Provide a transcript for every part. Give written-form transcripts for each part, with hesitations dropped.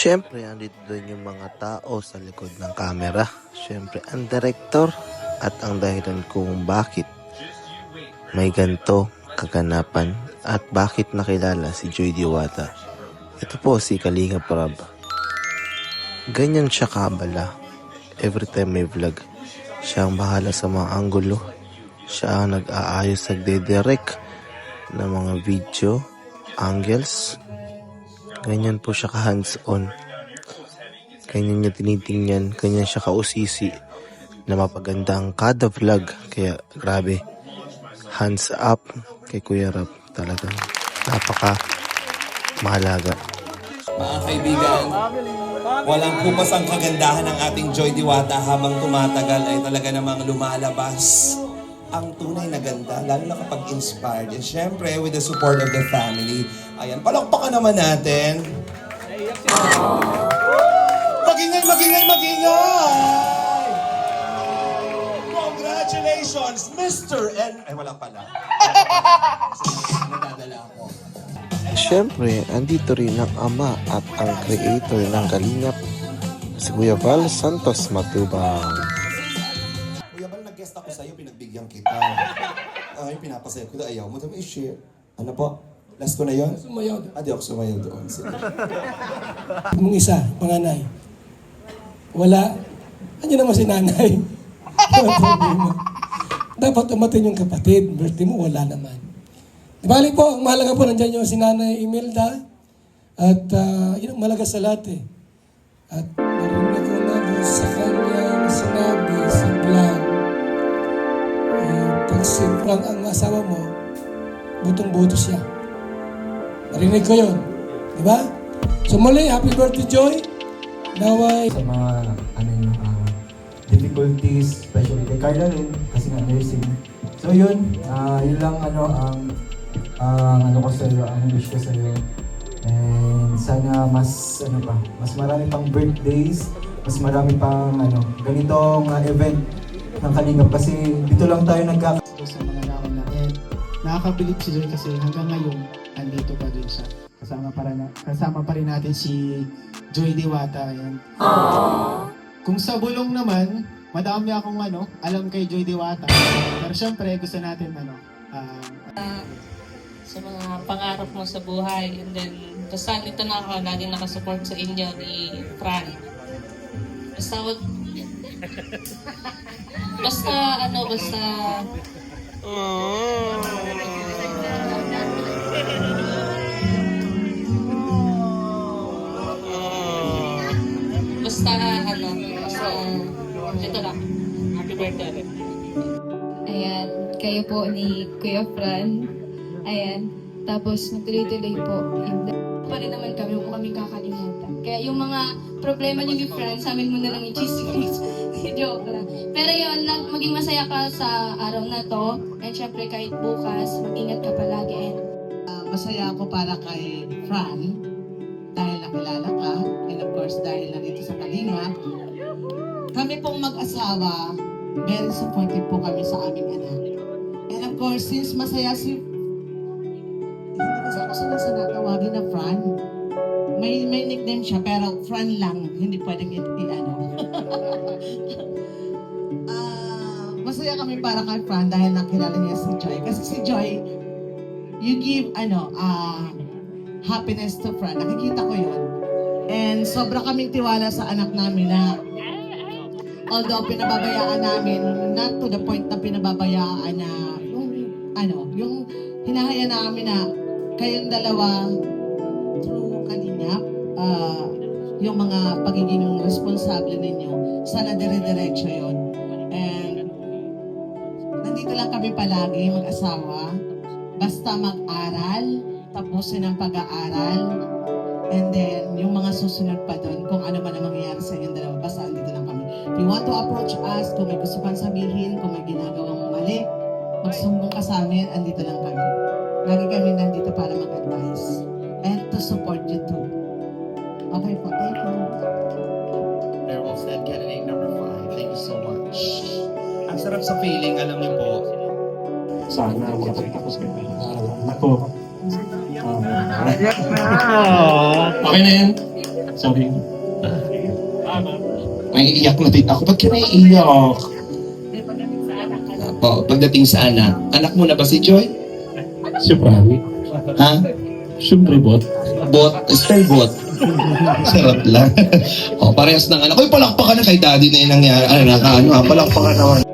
Siyempre, andito doon yung mga tao sa likod ng camera. Siyempre, ang director at ang dahilan kung bakit may ganito kaganapan at bakit nakilala si Joy Diwata. Ito po si Kalinga Prab. Ganyan siya kabala. Every time may vlog, siya ang bahala sa mga anggulo. Siya ang nag-aayos, nagde-direct ng mga video, angles. Ganyan po siya ka-hands-on. Ganyan niya tinitingnan, ganyan siya kausisi na mapaganda ang kada vlog. Kaya grabe, hands up kay Kuya Rap. Talagang napaka mahalaga. Mga kaibigan, walang kupas ang kagandahan ng ating Joy Diwata habang tumatagal ay talaga namang lumalabas ang tunay na ganda, lalo na kapag inspired. And syempre, with the support of the family. Ayan, palakpakan naman natin. Magingay, magingay, magingay! Congratulations, Mr. N. Ay, wala pala. Nadadala ako. Siyempre, andito rin ang ama at ang creator ng Kalingap, si Kuya Val Santos Matubang. Kuya Val, nag-guest ako sa'yo, pinagbigyan kita. Ay, pinapasaya ko na ayaw mo. Dami i-share. Ano po? Last ko na yun? Sumayaw. Di ako sumayaw doon. Sige. Yung isa, panganay. Wala. Andiyan naman si nanay. Walang problema. Dapat umatin yung kapatid. Birthday mo, wala naman. Di bali po, ang mahalaga po, nandiyan yung si Nanay Imelda. At yun ang mahalaga sa lahat eh. At narinig ko na doon sa kanyang sinabi sa vlog. Pag si Frank ang asawa mo, butong-buto siya. Narinig ko yun. Di ba? So muli, happy birthday, Joy. Naway. Sa mga difficulties, especially kay Carla rin, kasi nga nursing. So yun lang ang ko sa'yo, ang wish ko sa'yo. And sana mas marami pang birthdays, mas marami pang ganitong event ng Kalingap kasi dito lang tayo sa mga nauna. And nakakabilib si Joy kasi hanggang ngayon, andito pa din siya. Kasama pa rin natin si Joy Diwata. Ayan. Kung sa bulong naman, madami akong alam kay Joy Diwata. Pero syempre, gusto natin sa mga pangarap mo sa buhay. And then, basta nito na ako, laging nakasupport sa inyo ni Fran. Basta wag... basta... ito lang. Happy birthday. Ayan, kayo po ni Kuya Fran. Ayan, tapos natuloy-tuloy po. Pa rin naman kami, huwag kami kakalimutan. Kaya yung mga problema niyo ni Fran, sa amin mo na lang i-chismis. Joke lang. Pero yun, maging masaya ka sa araw na to. And syempre kahit bukas, mag-ingat ka palagi. Masaya ako para kay Fran dahil nakilala ka. And of course, dahil nandito sa Kalinga. Kami pong mag-asawa, very supportive po kami sa aming anak. And of course, since masaya hindi kasi ako sanang tawagin na Fran. May nickname siya, pero Fran lang, hindi pwedeng masaya kami para kay Fran dahil nakilala niya si Joy. Kasi si Joy, you give happiness to Fran. Nakikita ko yun. And sobra kaming tiwala sa anak namin na although pinababayaan namin, not to the point na pinababayaan na yung hinahaya namin na kayong dalawa through Kalingap, yung mga pagiging responsable ninyo, sana dire-diretso yun. And nandito lang kami palagi, mag-asawa, basta mag-aral, tapusin ang pag-aaral, and then yung mga susunod pa doon, kung ano man ang mangyayari sa inyong dalawa, basta andito lang kami. If you want to approach us, kung may gusto pang sabihin, kung may ginagawang mali, magsumbong ka sa amin, andito lang kami. Lagi kami nandito para mag-advise and to support you too. Okay po, thank you. Very well said, candidate number 5. Thank you so much. Ang sarap sa feeling, alam niyo po. Sana makapagtapos ko yung araw. Nako. Okay na yan? Sorry. May iyak na din ako. Ba't ka naiiyak? Pagdating sa anak. Anak mo na ba si Joy? Siyempre. Ha? Siyempre, bot. Bot? Spell bot? Sarap lang. Parehas ng anak. Uy, palakpakan na kay daddy na yung nangyari. Palakpakan naman.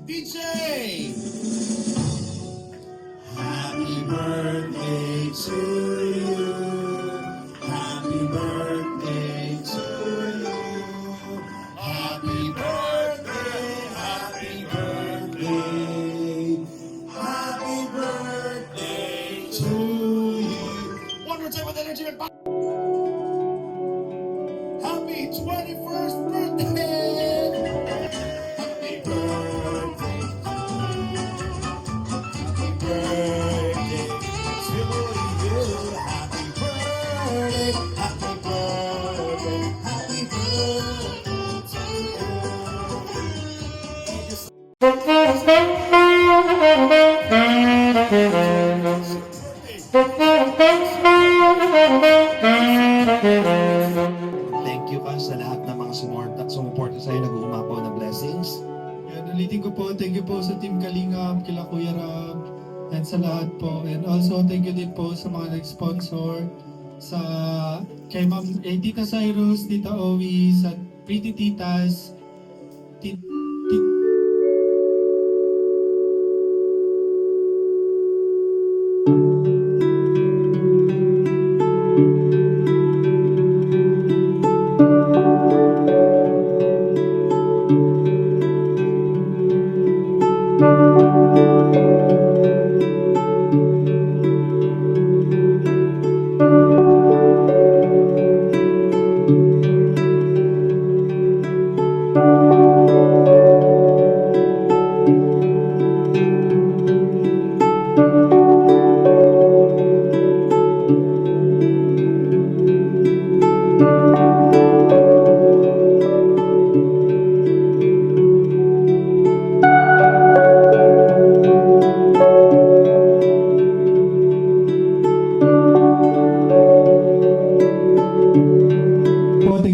DJ! Happy birthday to you. Happy birthday to you. Happy birthday, happy birthday. Happy birthday to you. One more time with energy and power. Happy 21st birthday. Happy birthday. Happy birthday to you. Happy birthday. Happy birthday. Happy birthday to you. Thank you pa sa lahat ng mga sumuporta sa'yo, nag-uumapaw na blessings. Yan, ulitin ko po, thank you po sa Team Kalingap, kila Kuya Rab, and sa lahat po. And also, thank you din po sa mga nag-sponsor, kay Ma'am Tita Cyrus, Tita Owi, sa Pretty Titas, thank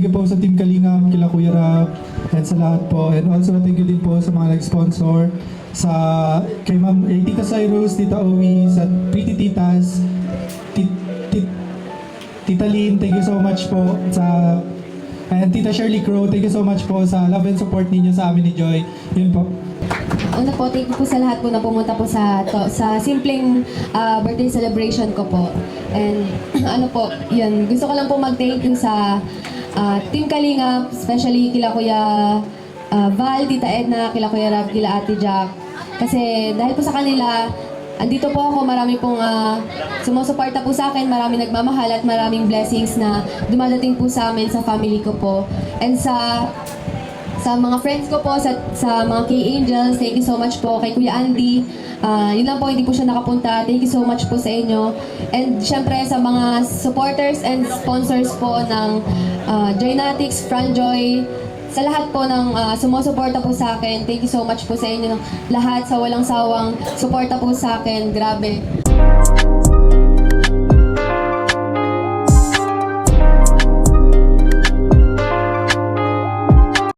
you po sa Team Kalingap, kila Kuya Rab, and sa lahat po. And also, thank you din po sa mga nag-sponsor, kay Ma'am Tita Cyrus, Tita Owi, sa Pretty Titas, Tita Lynn, thank you so much po and Tita Shirley Crow, thank you so much po sa love and support ninyo sa amin ni Joy. Yun po. Una po, thank you po sa lahat po na pumunta po sa simpleng birthday celebration ko po. And ano po, yun, gusto ko lang po mag-thank you sa Team Kalingap, especially kila Kuya Val, Tita Edna, kila Kuya Rab, kila Ate Jack. Kasi dahil po sa kanila, andito po ako, marami pong sumusuporta po sa akin, maraming nagmamahal at maraming blessings na dumadating po sa amin, sa family ko po. And sa mga friends ko po, sa mga K-Angels, thank you so much po. Kay Kuya Andy, yun lang po, hindi po siya nakapunta. Thank you so much po sa inyo. And syempre sa mga supporters and sponsors po ng Joynatics, Franjoy, sa lahat po ng sumusuporta po sa akin, thank you so much po sa inyo lahat, sa walang sawang suporta po sa akin. Grabe.